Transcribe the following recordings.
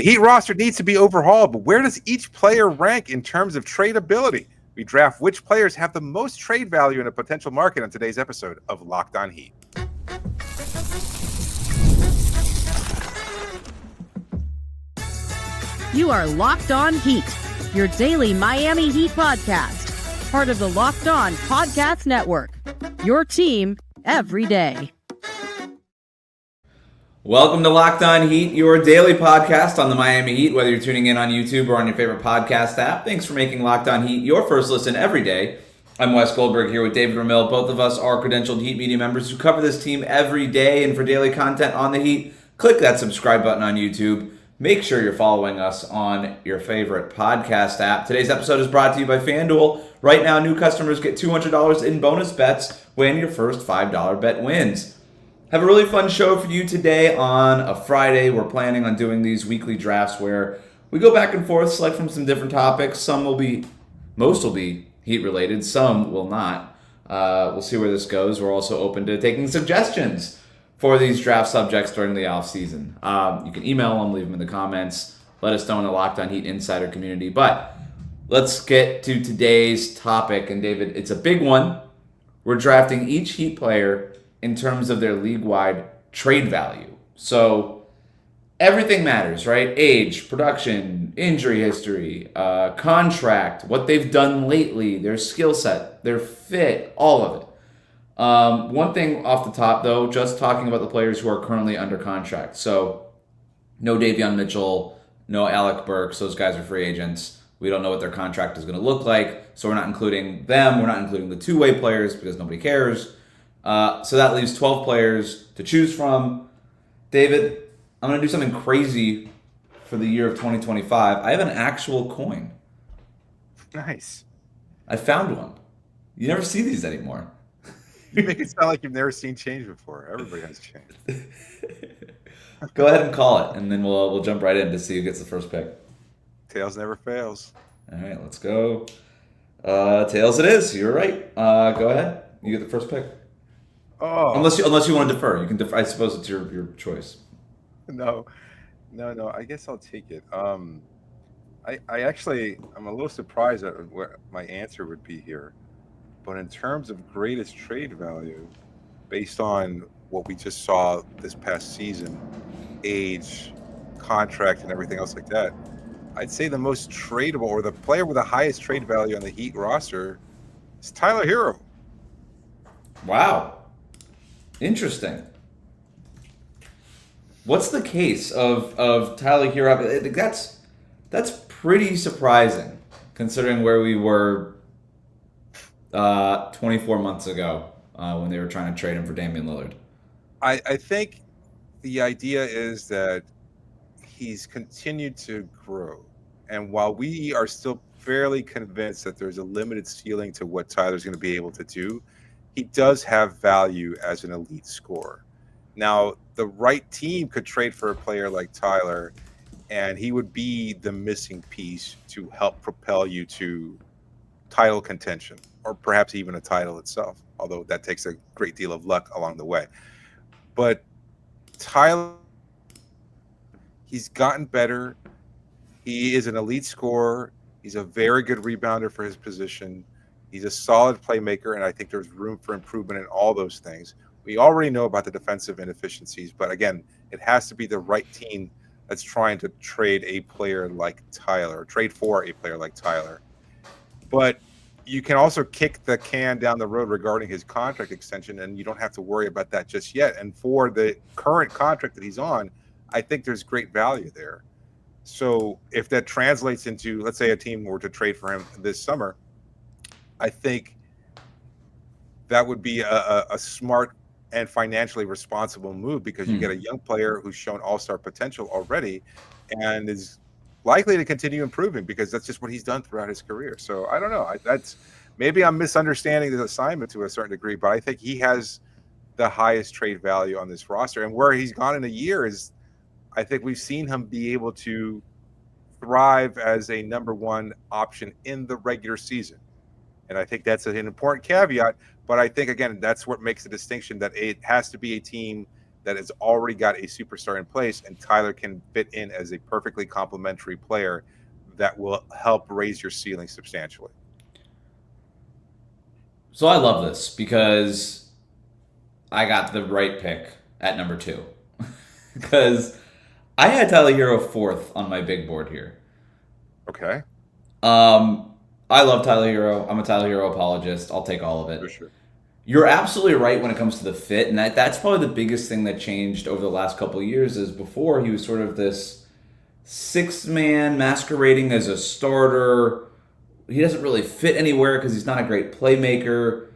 The Heat roster needs to be overhauled, but where does each player rank in terms of tradability? We draft which players have the most trade value in a potential market on today's episode of Locked On Heat. You are Locked On Heat, your daily Miami Heat podcast, part of the Locked On Podcast Network, your team every day. Welcome to Locked On Heat, your daily podcast on the Miami Heat, whether you're tuning in on YouTube or on your favorite podcast app. Thanks for making Locked On Heat your first listen every day. I'm Wes Goldberg here with David Ramil. Both of us are credentialed Heat media members who cover this team every day. And for daily content on the Heat, click that subscribe button on YouTube. Make sure you're following us on your favorite podcast app. Today's episode is brought to you by FanDuel. Right now, new customers get $200 in bonus bets when your first $5 bet wins. Have a really fun show for you today on a Friday. We're planning on doing these weekly drafts where we go back and forth, select from some different topics. Most will be Heat related, some will not. We'll see where this goes. We're also open to taking suggestions for these draft subjects during the off season. You can email them, leave them in the comments. Let us know in the Locked On Heat Insider community. But let's get to today's topic. And David, it's a big one. We're drafting each Heat player in terms of their league-wide trade value. So everything matters, right? Age, production, injury history, contract, what they've done lately, their skill set, their fit, all of it. One thing off the top, though, just talking about the players who are currently under contract. So no Davion Mitchell, no Alec Burks. Those guys are free agents. We don't know what their contract is going to look like, so we're not including them. We're not including the two-way players because nobody cares. So that leaves 12 players to choose from. David, I'm going to do something crazy for the year of 2025. I have an actual coin. Nice. I found one. You never see these anymore. You make it sound like you've never seen change before. Everybody has change. Go ahead and call it, and then we'll jump right in to see who gets the first pick. Tails never fails. All right, let's go. Tails it is. You're right. Go ahead. You get the first pick. Oh, unless you want to defer, you can defer. I suppose it's your choice. No. I guess I'll take it. I'm a little surprised at what my answer would be here, but in terms of greatest trade value, based on what we just saw this past season, age, contract, and everything else like that, I'd say the most tradable or the player with the highest trade value on the Heat roster is Tyler Herro. Wow. Interesting. What's the case of Tyler Herro? That's pretty surprising, considering where we were 24 months ago when they were trying to trade him for Damian Lillard. I think the idea is that he's continued to grow, and while we are still fairly convinced that there's a limited ceiling to what Tyler's going to be able to do, he does have value as an elite scorer. Now, the right team could trade for a player like Tyler, and he would be the missing piece to help propel you to title contention, or perhaps even a title itself, although that takes a great deal of luck along the way. But Tyler, he's gotten better. He is an elite scorer. He's a very good rebounder for his position. He's a solid playmaker, and I think there's room for improvement in all those things. We already know about the defensive inefficiencies, but again, it has to be the right team that's trying to trade a player like Tyler, trade for a player like Tyler. But you can also kick the can down the road regarding his contract extension, and you don't have to worry about that just yet. And for the current contract that he's on, I think there's great value there. So if that translates into, let's say, a team were to trade for him this summer, I think that would be a smart and financially responsible move, because you get a young player who's shown all-star potential already and is likely to continue improving, because that's just what he's done throughout his career. So I don't know. That's maybe I'm misunderstanding the assignment to a certain degree, but I think he has the highest trade value on this roster. And where he's gone in a year is, I think we've seen him be able to thrive as a number one option in the regular season. And I think that's an important caveat. But I think, again, that's what makes the distinction, that it has to be a team that has already got a superstar in place, and Tyler can fit in as a perfectly complementary player that will help raise your ceiling substantially. So I love this because I got the right pick at number 2. Because I had Tyler Herro 4th on my big board here. Okay. I love Tyler Herro. I'm a Tyler Herro apologist. I'll take all of it. For sure. You're absolutely right when it comes to the fit, and that's probably the biggest thing that changed over the last couple of years. Is before he was sort of this 6-man masquerading as a starter. He doesn't really fit anywhere because he's not a great playmaker.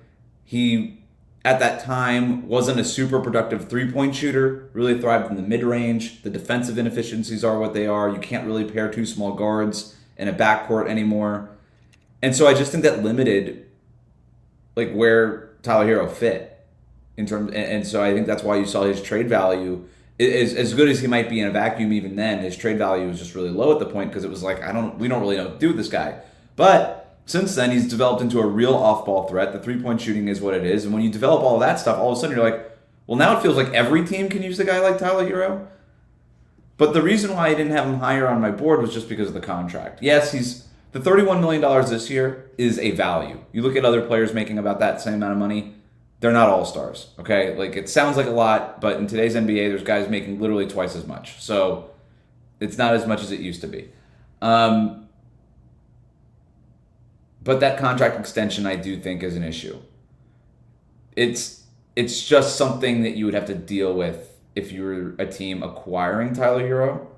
He, at that time, wasn't a super productive three-point shooter, really thrived in the mid-range. The defensive inefficiencies are what they are. You can't really pair 2 small guards in a backcourt anymore. And so I just think that limited where Tyler Herro fit in terms, and so I think that's why you saw his trade value is as good as he might be in a vacuum. Even then, his trade value was just really low at the point because it was like we don't really know what to do with this guy. But since then, he's developed into a real off-ball threat. The three-point shooting is what it is, and when you develop all of that stuff, all of a sudden you're like, well, now it feels like every team can use a guy like Tyler Herro. But the reason why I didn't have him higher on my board was just because of the contract. Yes, the $31 million this year is a value. You look at other players making about that same amount of money, they're not all-stars, okay? It sounds like a lot, but in today's NBA, there's guys making literally twice as much. So it's not as much as it used to be. But that contract extension, I do think, is an issue. It's just something that you would have to deal with if you were a team acquiring Tyler Herro.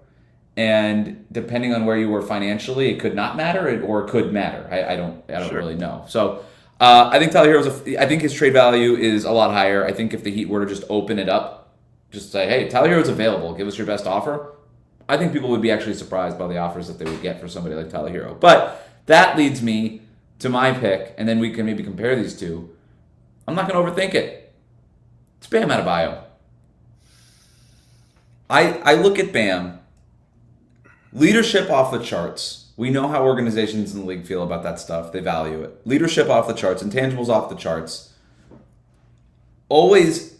And depending on where you were financially, it could not matter or it could matter. I don't Sure. really know. So I think Tyler Herro's I think his trade value is a lot higher. I think if the Heat were to just open it up, just say, hey, Tyler Herro's available, give us your best offer, I think people would be actually surprised by the offers that they would get for somebody like Tyler Herro. But that leads me to my pick, and then we can maybe compare these two. I'm not going to overthink it. It's Bam Adebayo. I look at Bam. Leadership off the charts. We know how organizations in the league feel about that stuff. They value it. Leadership off the charts, intangibles off the charts. Always,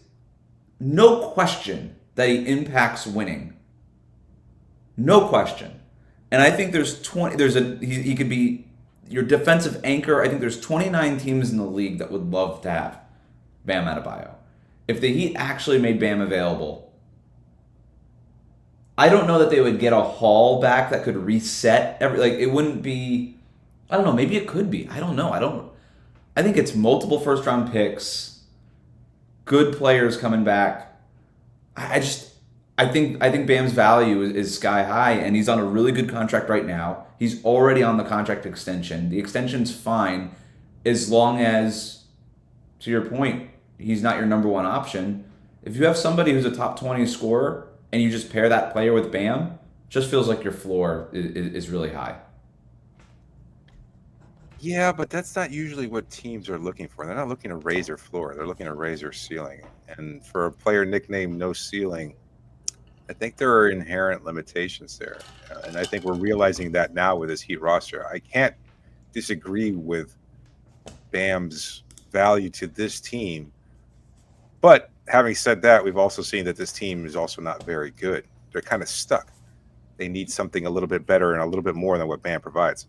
no question that he impacts winning. No question. And I think he could be your defensive anchor. I think there's 29 teams in the league that would love to have Bam Adebayo. If the Heat actually made Bam available, I don't know that they would get a haul back that could reset it wouldn't be, I don't know, maybe it could be. I don't know. I think it's multiple first round picks, good players coming back. I think Bam's value is sky high, and he's on a really good contract right now. He's already on the contract extension. The extension's fine as long as, to your point, he's not your number one option. If you have somebody who's a top 20 scorer and you just pair that player with Bam, just feels like your floor is really high. Yeah, but that's not usually what teams are looking for. They're not looking to raise their floor. They're looking to raise their ceiling. And for a player nicknamed No Ceiling, I think there are inherent limitations there. And I think we're realizing that now with this Heat roster. I can't disagree with Bam's value to this team. But having said that, we've also seen that this team is also not very good. They're kind of stuck. They need something a little bit better and a little bit more than what Bam provides.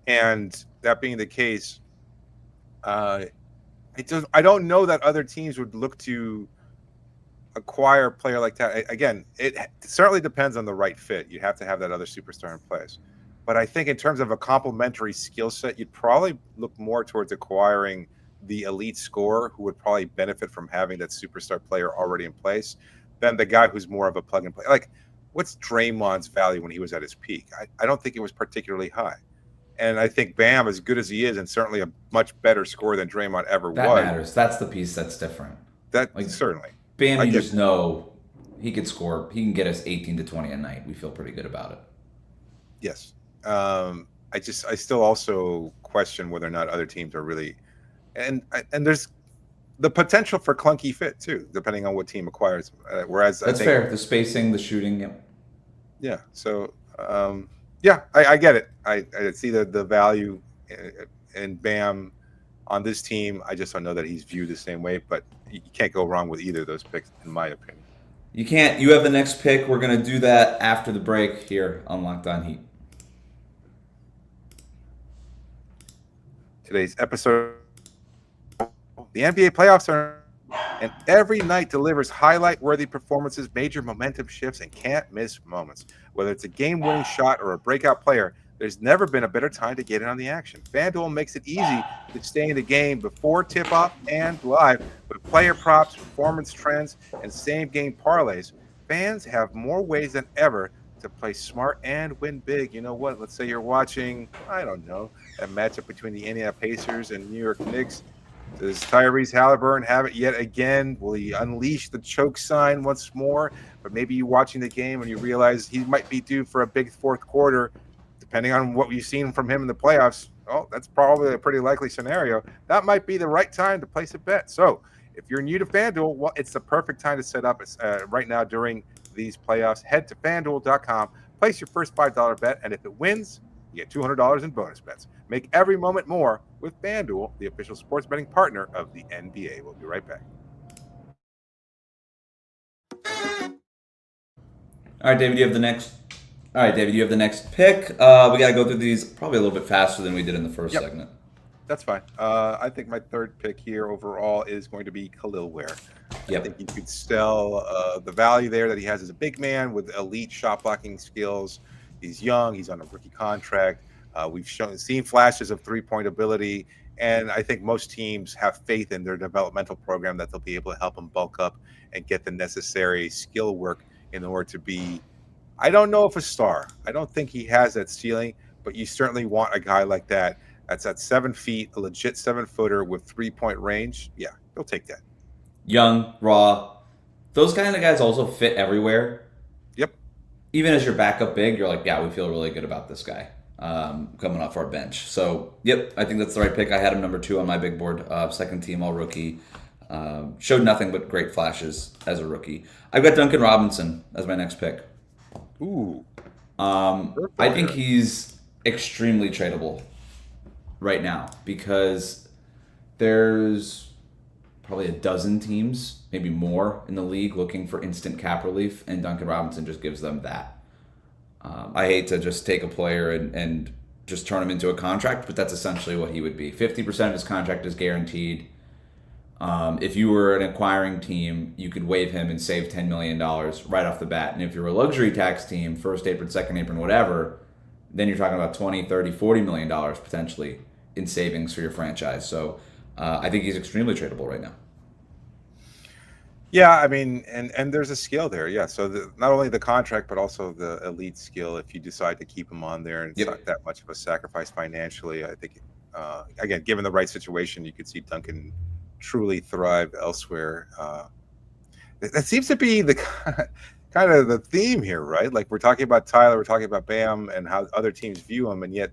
And that being the case, I don't know that other teams would look to acquire a player like that. Again, it certainly depends on the right fit. You have to have that other superstar in place. But I think in terms of a complementary skill set, you'd probably look more towards acquiring the elite scorer who would probably benefit from having that superstar player already in place than the guy who's more of a plug and play. Like, what's Draymond's value when he was at his peak? I don't think it was particularly high. And I think Bam, as good as he is, and certainly a much better scorer than Draymond ever was. That matters. That's the piece that's different. Certainly. Bam, you just know he could score. He can get us 18 to 20 a night. We feel pretty good about it. Yes. I still also question whether or not other teams are really, and there's the potential for clunky fit too, depending on what team acquires. Whereas that's fair. The spacing, the shooting. Yeah. Yeah. So I get it. I see the value in Bam on this team. I just don't know that he's viewed the same way, but you can't go wrong with either of those picks, in my opinion. You can't. You have the next pick. We're going to do that after the break here on Locked On Heat. Today's episode, the NBA playoffs are, and every night delivers highlight-worthy performances, major momentum shifts, and can't-miss moments. Whether it's a game-winning shot or a breakout player, there's never been a better time to get in on the action. FanDuel makes it easy to stay in the game before tip-off and live with player props, performance trends, and same-game parlays. Fans have more ways than ever to play smart and win big. You know what? Let's say you're watching, I don't know, a matchup between the Indiana Pacers and New York Knicks. Does Tyrese Halliburton have it yet again? Will he unleash the choke sign once more? But maybe you're watching the game and you realize he might be due for a big fourth quarter, depending on what we've seen from him in the playoffs. Oh, that's probably a pretty likely scenario. That might be the right time to place a bet. So if you're new to FanDuel, well, it's the perfect time to set up right now during these playoffs. Head to FanDuel.com, place your first $5 bet, and if it wins, you get $200 in bonus bets. Make every moment more with FanDuel, the official sports betting partner of the NBA. We'll be right back. All right, David, you have the next. All right, David, you have the next pick. We got to go through these probably a little bit faster than we did in the first segment. That's fine. I think my third pick here overall is going to be Kel'el Ware. Yep. I think you could sell the value there that he has as a big man with elite shot blocking skills. He's young. He's on a rookie contract. We've seen flashes of three-point ability, and I think most teams have faith in their developmental program that they'll be able to help him bulk up and get the necessary skill work in order to be, I don't know if a star. I don't think he has that ceiling, but you certainly want a guy like that. That's at 7 feet, a legit 7-footer with 3-point range. Yeah, they'll take that. Young, raw. Those kind of guys also fit everywhere. Yep. Even as your backup big, you're like, yeah, we feel really good about this guy coming off our bench. So, yep, I think that's the right pick. I had him number 2 on my big board. Second team all rookie. Showed nothing but great flashes as a rookie. I've got Duncan Robinson as my next pick. Ooh. I think he's extremely tradable right now because there's probably a dozen teams, maybe more, in the league looking for instant cap relief, and Duncan Robinson just gives them that. I hate to just take a player and just turn him into a contract, but that's essentially what he would be. 50% of his contract is guaranteed. If you were an acquiring team, you could waive him and save $10 million right off the bat. And if you're a luxury tax team, first apron, second apron, whatever, then you're talking about $20, $30, $40 million potentially in savings for your franchise. So I think he's extremely tradable right now. Yeah, I mean, and there's a skill there. Yeah, so not only the contract, but also the elite skill if you decide to keep him on there. And it's not that much of a sacrifice financially. I think, again, given the right situation, you could see Duncan truly thrive elsewhere. That seems to be the kind of the theme here, right? Like we're talking about Tyler, we're talking about Bam and how other teams view him, and yet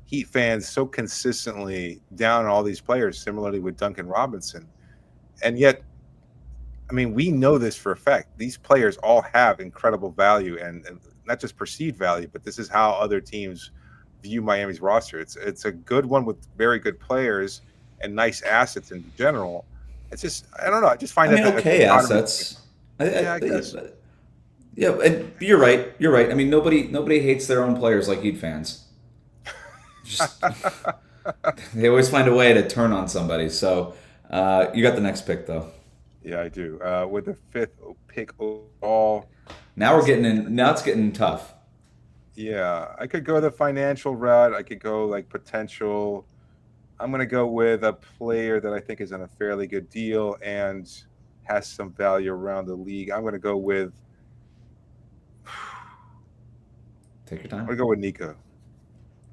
Heat fans so consistently down all these players, similarly with Duncan Robinson. And yet, I mean, we know this for a fact. These players all have incredible value and not just perceived value, but this is how other teams view Miami's roster. It's a good one with very good players and nice assets in general. It's just, I don't know. I just find okay assets. I guess. Yeah, and you're right. You're right. I mean, nobody hates their own players like Heat fans. Just, they always find a way to turn on somebody. So you got the next pick, though. Yeah, I do. With the 5th pick overall. Now we're getting in. Now it's getting tough. Yeah, I could go the financial route. I could go like potential. I'm going to go with a player that I think is on a fairly good deal and has some value around the league. I'm going to go with. Take your time. I'm going to go with Nico.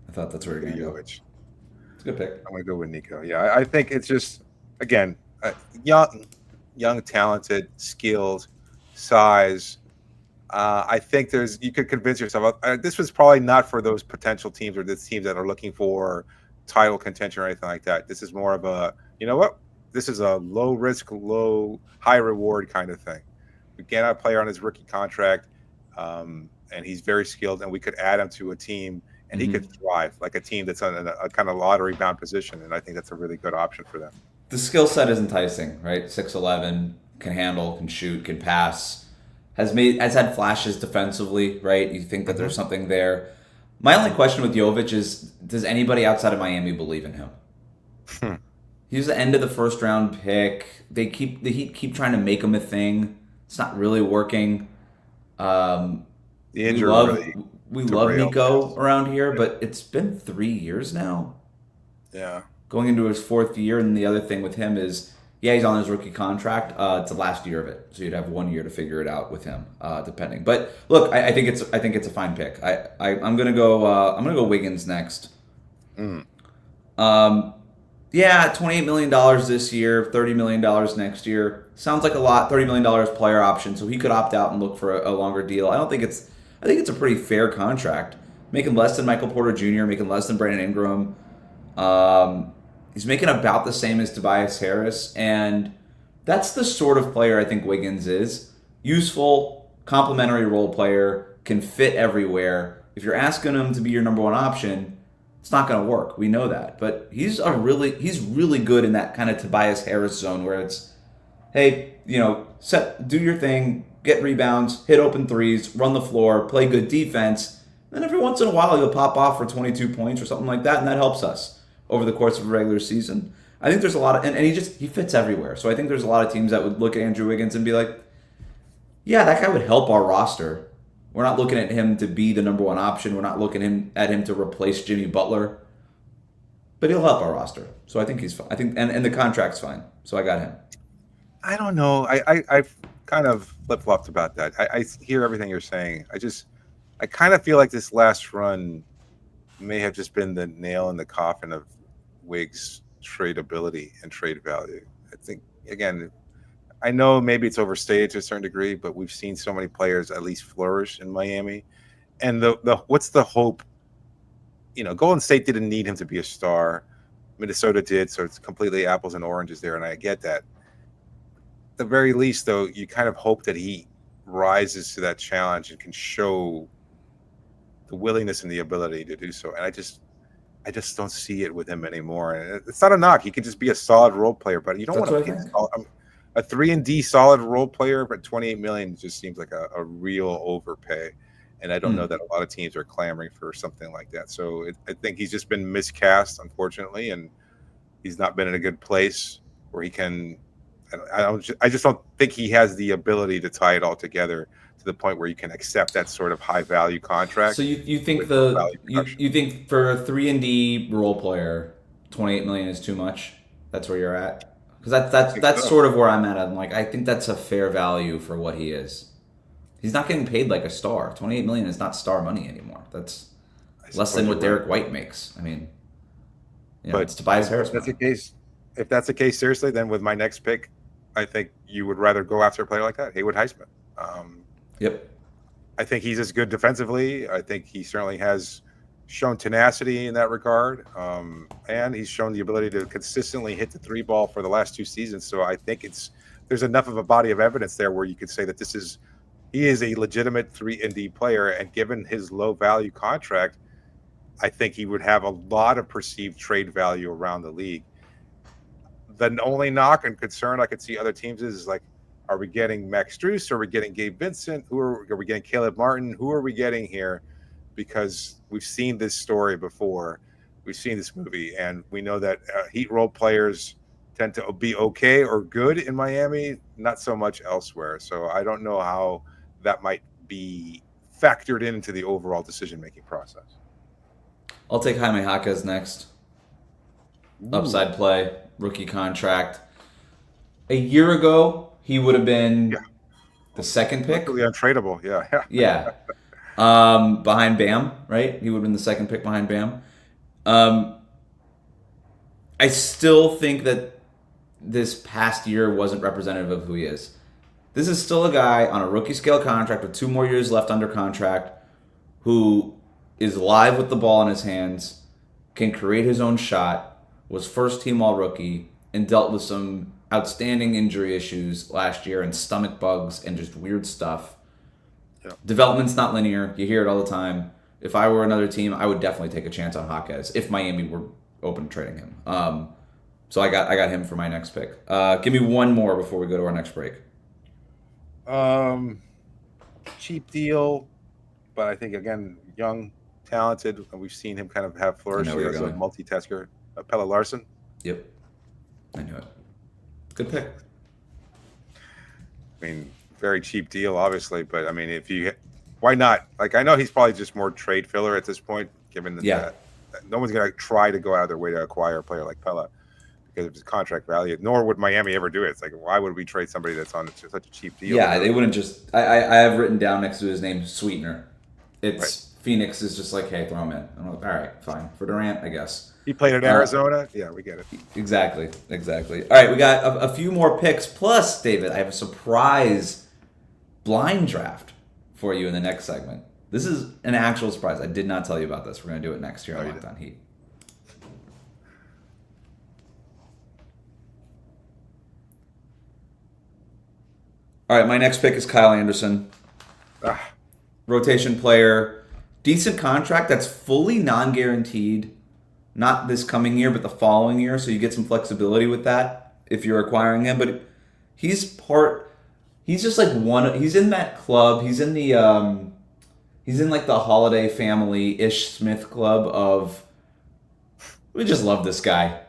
I thought that's where you're going to go. It's a good pick. I'm going to go with Nico. Yeah, I think it's just, again, young, talented, skilled, size. I think you could convince yourself. This was probably not for those potential teams or the teams that are looking for title contention or anything like that. This is more of a, you know what? This is a low risk, high reward kind of thing. We get a player on his rookie contract, and he's very skilled, and we could add him to a team and he could thrive like a team that's on a kind of lottery-bound position, and I think that's a really good option for them. The skill set is enticing, right? 6'11", can handle, can shoot, can pass, has had flashes defensively, right? You think that there's something there. My only question with Jovic is, does anybody outside of Miami believe in him? He's the end of the first round pick. The Heat keep trying to make him a thing. It's not really working. The injury we love Nico around here, but it's been 3 years now. Yeah. Going into his fourth year, and the other thing with him is, he's on his rookie contract. It's the last year of it, so you'd have 1 year to figure it out with him, depending. But look, I think it's a fine pick. I'm gonna go Wiggins next. $28 million this year, $30 million next year. Sounds like a lot. $30 million player option, so he could opt out and look for a longer deal. I think it's a pretty fair contract. Making less than Michael Porter Jr., making less than Brandon Ingram. He's making about the same as Tobias Harris, and that's the sort of player I think Wiggins is. Useful, complementary role player, can fit everywhere. If you're asking him to be your number one option, it's not going to work. We know that. But he's really good in that kind of Tobias Harris zone where it's, hey, do your thing, get rebounds, hit open threes, run the floor, play good defense. Then every once in a while he'll pop off for 22 points or something like that, and that helps us over the course of a regular season. I think there's a lot of, and he fits everywhere. So I think there's a lot of teams that would look at Andrew Wiggins and be like, yeah, that guy would help our roster. We're not looking at him to be the number one option. We're not looking at him to replace Jimmy Butler. But he'll help our roster. So I think he's fine. I think, and the contract's fine. So I got him. I don't know. I've kind of flip-flopped about that. I hear everything you're saying. I kind of feel like this last run may have just been the nail in the coffin of Wiggs' tradability and trade value. I think, again, I know maybe it's overstated to a certain degree, but we've seen so many players at least flourish in Miami. And the what's the hope? Golden State didn't need him to be a star. Minnesota did, so it's completely apples and oranges there, and I get that. At the very least, though, you kind of hope that he rises to that challenge and can show the willingness and the ability to do so. And I just don't see it with him anymore. And it's not a knock. He could just be a solid role player, but you don't want to pay a 3-and-D solid role player, but $28 million just seems like a real overpay. And I don't know that a lot of teams are clamoring for something like that. So I think he's just been miscast, unfortunately, and he's not been in a good place where he can. I just don't think he has the ability to tie it all together to the point where you can accept that sort of high value contract. So you think you think for a 3-and-D role player, $28 million is too much? That's where you're at? Because that's sort of where I'm at. I'm like, I think that's a fair value for what he is. He's not getting paid like a star. $28 million is not star money anymore. That's less than what Derek White makes. I mean, but it's Tobias Harris. If that's the case, seriously, then with my next pick, I think you would rather go after a player like that, Haywood Highsmith. Yep. I think he's as good defensively. I think he certainly has shown tenacity in that regard, and he's shown the ability to consistently hit the three ball for the last 2 seasons. So I think there's enough of a body of evidence there where you could say that he is a legitimate 3-and-D player, and given his low value contract, I think he would have a lot of perceived trade value around the league. The only knock and concern I could see other teams is like, are we getting Max Strus? Are we getting Gabe Vincent? Are we getting Caleb Martin? Who are we getting here? Because we've seen this story before. We've seen this movie, and we know that Heat role players tend to be okay or good in Miami, not so much elsewhere. So I don't know how that might be factored into the overall decision-making process. I'll take Jaime Jaquez next. Upside play, rookie contract. A year ago, he would have been the second pick. Really untradeable, yeah. Yeah. Behind Bam, right? He would have been the second pick behind Bam. I still think that this past year wasn't representative of who he is. This is still a guy on a rookie scale contract with 2 more years left under contract who is live with the ball in his hands, can create his own shot, was first team all rookie, and dealt with some outstanding injury issues last year and stomach bugs and just weird stuff. Yeah. Development's not linear. You hear it all the time. if I were another team, I would definitely take a chance on Jaquez if Miami were open to trading him. So I got him for my next pick. Give me one more before we go to our next break. Cheap deal, but I think again, young, talented, and we've seen him kind of have flourished as a multitasker. Pelle Larsson. Yep, I knew it. Good pick. I mean, very cheap deal, obviously, but I mean, why not? Like, I know he's probably just more trade filler at this point, given that no one's going to try to go out of their way to acquire a player like Pelle because of his contract value. Nor would Miami ever do it. It's like, why would we trade somebody that's on such a cheap deal? Yeah, they wouldn't just. I have written down next to his name Sweetener. It's right. Phoenix is just like, hey, throw him in. I'm like, all right, fine. For Durant, I guess. He played in Arizona. Yeah, we get it. Exactly. All right, we got a few more picks. Plus, David, I have a surprise blind draft for you in the next segment. This is an actual surprise. I did not tell you about this. We're going to do it next year on Locked On Heat. All right, my next pick is Kyle Anderson. Rotation player. Decent contract that's fully non-guaranteed. Not this coming year, but the following year. So you get some flexibility with that if you're acquiring him. But he's just like he's in that club. He's in like the Holiday family Ish Smith club of, we just love this guy.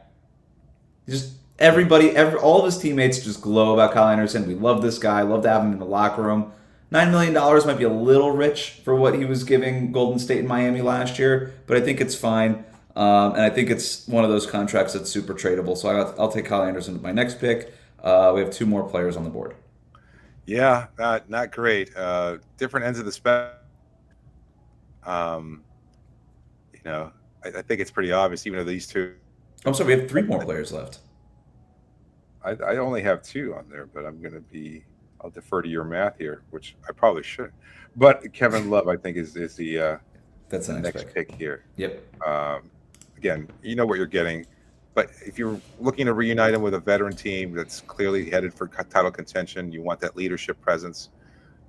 Just all of his teammates just glow about Kyle Anderson. We love this guy. Love to have him in the locker room. $9 million might be a little rich for what he was giving Golden State and Miami last year, but I think it's fine. And I think it's one of those contracts that's super tradable. So I'll take Kyle Anderson with my next pick. We have two more players on the board. Yeah, not great. Different ends of the spectrum. I think it's pretty obvious, even though these two. I'm sorry, we have three more players left. I only have two on there, but I'll defer to your math here, which I probably should. But Kevin Love, I think, is the that's the next pick here. Yep. Again, you know what you're getting. But if you're looking to reunite him with a veteran team that's clearly headed for title contention, you want that leadership presence.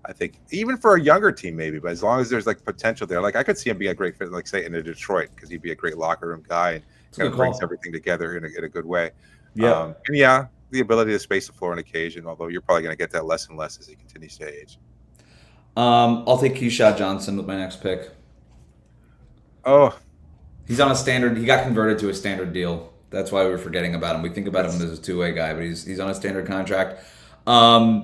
I think even for a younger team, maybe, but as long as there's like potential there, like I could see him being a great fit, like say in Detroit, because he'd be a great locker room guy and kind of brings everything together in a good way. Yeah. The ability to space the floor on occasion, although you're probably going to get that less and less as he continues to age. I'll take Keyshawn Johnson with my next pick. Oh. He's on a standard. He got converted to a standard deal. That's why we're forgetting about him. We think about him as a two-way guy, but he's on a standard contract. I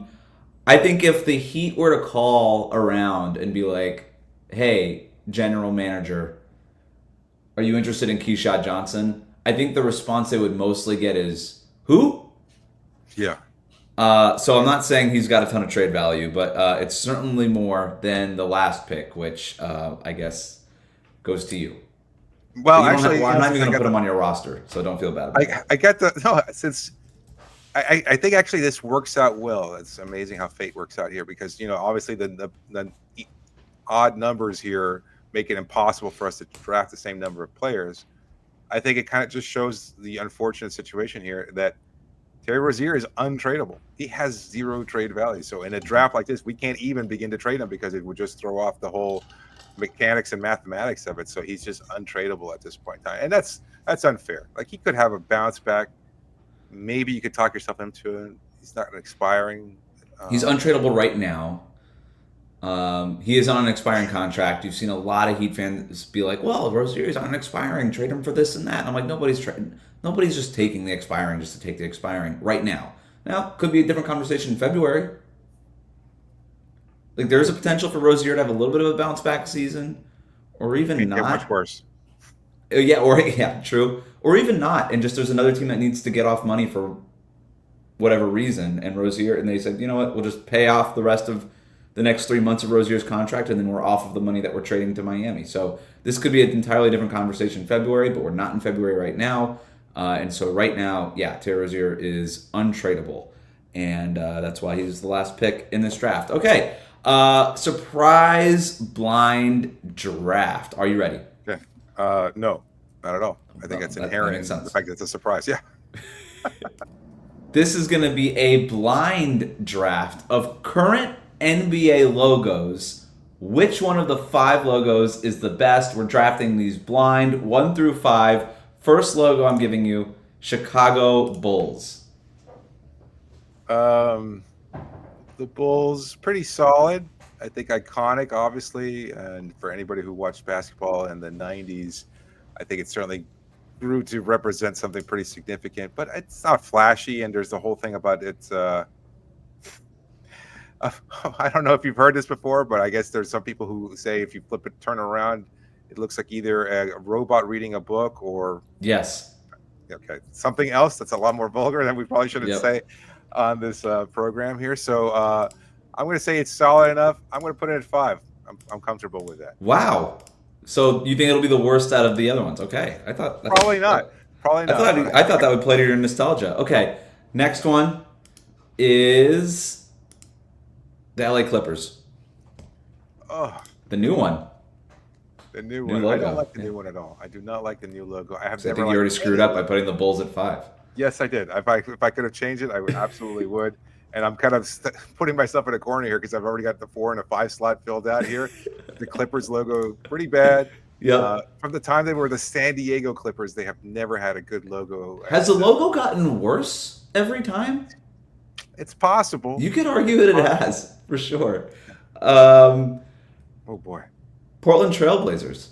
think if the Heat were to call around and be like, hey, general manager, are you interested in Keyshawn Johnson? I think the response they would mostly get is, who? Yeah. So I'm not saying he's got a ton of trade value, but it's certainly more than the last pick, which I guess goes to you. Well, actually, I'm not even going to put him on your roster, so don't feel bad about it. I get since I think actually this works out well. It's amazing how fate works out here because, obviously the odd numbers here make it impossible for us to draft the same number of players. I think it kind of just shows the unfortunate situation here that Terry Rozier is untradeable. He has zero trade value. So in a draft like this, we can't even begin to trade him because it would just throw off the whole mechanics and mathematics of it. So he's just untradeable at this point in time. And that's unfair. Like he could have a bounce back. Maybe you could talk yourself into it. He's not expiring. He's untradeable right now. He is on an expiring contract. You've seen a lot of Heat fans be like, well, Rozier's on an expiring. Trade him for this and that. And I'm like, nobody's trading. Nobody's just taking the expiring just to take the expiring right now. Now, could be a different conversation in February. Like, there's a potential for Rozier to have a little bit of a bounce back season, or even not. Much worse. Yeah, true. Or even not, and just there's another team that needs to get off money for whatever reason, and Rozier, and they said, you know what, we'll just pay off the rest of the next 3 months of Rozier's contract, and then we're off of the money that we're trading to Miami. So this could be an entirely different conversation in February, but we're not in February right now. And so right now, Terry Rozier is untradeable. And that's why he's the last pick in this draft. Okay, surprise blind draft. Are you ready? Okay. No, not at all. I think it's inherent in the fact that it's a surprise. Yeah. This is going to be a blind draft of current NBA logos Which one of the 5 logos is the best? We're drafting these blind 1 through 5. First logo I'm giving you, Chicago Bulls. The Bulls, pretty solid. I think iconic, obviously, and for anybody who watched basketball in the 90s, I think it certainly grew to represent something pretty significant, but it's not flashy, and there's the whole thing about it's I don't know if you've heard this before, but I guess there's some people who say if you flip it, turn around, it looks like either a robot reading a book or Yes. okay, something else that's a lot more vulgar that we probably shouldn't say on this program here. So I'm going to say it's solid enough. I'm going to put it at 5. I'm comfortable with that. Wow. So you think it'll be the worst out of the other ones? Okay. Probably not. Probably not. I thought that would play to your nostalgia. Okay. Next one is the LA Clippers. Oh, the new one. The new one. Logo. I don't like the new one at all. I do not like the new logo. I think you already screwed up by putting the Bulls at 5. Yes, I did. If I could have changed it, I would absolutely would. And I'm kind of putting myself in a corner here because I've already got the 4 and a 5 slot filled out here. The Clippers logo, pretty bad. Yeah. From the time they were the San Diego Clippers, they have never had a good logo. Has the logo gotten worse every time? It's possible. You could argue that it has, for sure. Oh, boy. Portland Trailblazers.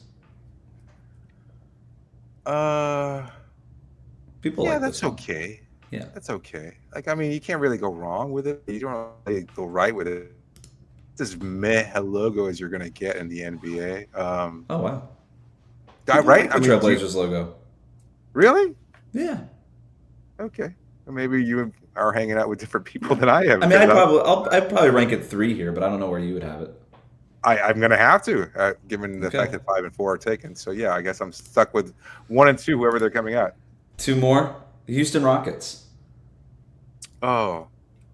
People like that's this one. okay. Yeah. That's okay. Like, I mean, you can't really go wrong with it. You don't really go right with it. It's as meh a logo as you're going to get in the NBA. Oh, wow. Right? The Trailblazers logo. Really? Yeah. Okay. Well, maybe you are hanging out with different people than I am. I mean, I'd probably rank it 3 here, but I don't know where you would have it. I'm going to have to, given the fact that 5 and 4 are taken. So, yeah, I guess I'm stuck with 1 and 2, whoever they're coming out. 2 more. The Houston Rockets. Oh,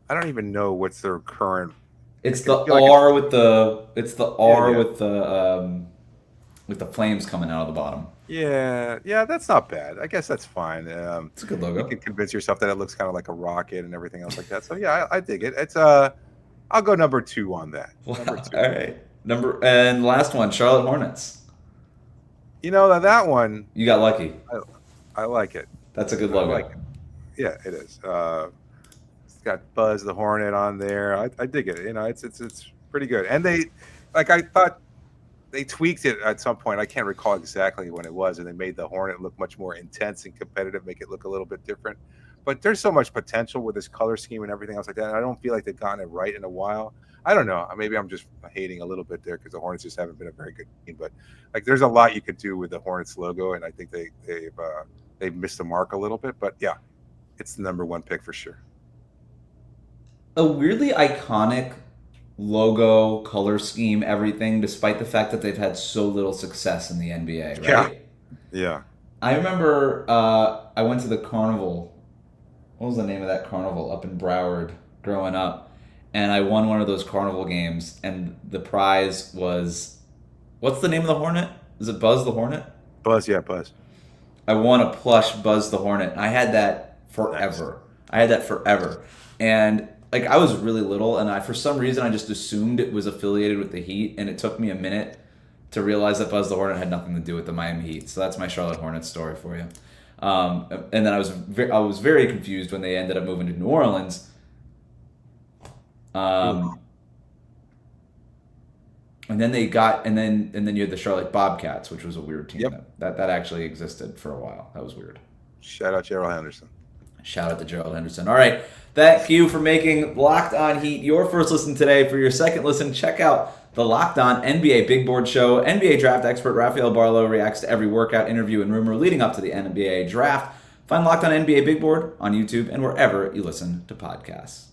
I don't even know what's their current. It's the R with the. It's the R with the flames coming out of the bottom. Yeah, that's not bad. I guess that's fine. It's a good logo. You can convince yourself that it looks kind of like a rocket and everything else like that. So yeah, I dig it. It's I'll go number 2 on that. Wow. Number 2. All right. And last one, Charlotte Hornets. You know that one. You got lucky. I like it. That's a good logo. I like it. Yeah, it is. It's got Buzz the Hornet on there. I dig it. You know, it's pretty good. And I thought they tweaked it at some point. I can't recall exactly when it was, and they made the Hornet look much more intense and competitive, make it look a little bit different. But there's so much potential with this color scheme and everything else like that. And I don't feel like they've gotten it right in a while. I don't know. Maybe I'm just hating a little bit there because the Hornets just haven't been a very good team. But like, there's a lot you could do with the Hornets logo, and I think they've missed the mark a little bit. But yeah, it's the number 1 pick for sure. A weirdly iconic logo, color scheme, everything, despite the fact that they've had so little success in the NBA, right? Yeah. I remember I went to the carnival. What was the name of that carnival up in Broward growing up? And I won one of those carnival games, and the prize was, what's the name of the Hornet? Is it Buzz the Hornet? Buzz, yeah, Buzz. I won a plush Buzz the Hornet. I had that forever. And like, I was really little, and for some reason I just assumed it was affiliated with the Heat, and it took me a minute to realize that Buzz the Hornet had nothing to do with the Miami Heat. So that's my Charlotte Hornets story for you. And then I was very confused when they ended up moving to New Orleans. And then you had the Charlotte Bobcats, which was a weird team. Yep. That actually existed for a while. That was weird. Shout out Gerald Henderson. Shout out to Gerald Henderson. All right. Thank you for making Locked On Heat your first listen today. For your second listen, check out the Locked On NBA Big Board Show. NBA draft expert Rafael Barlow reacts to every workout, interview, and rumor leading up to the NBA draft. Find Locked On NBA Big Board on YouTube and wherever you listen to podcasts.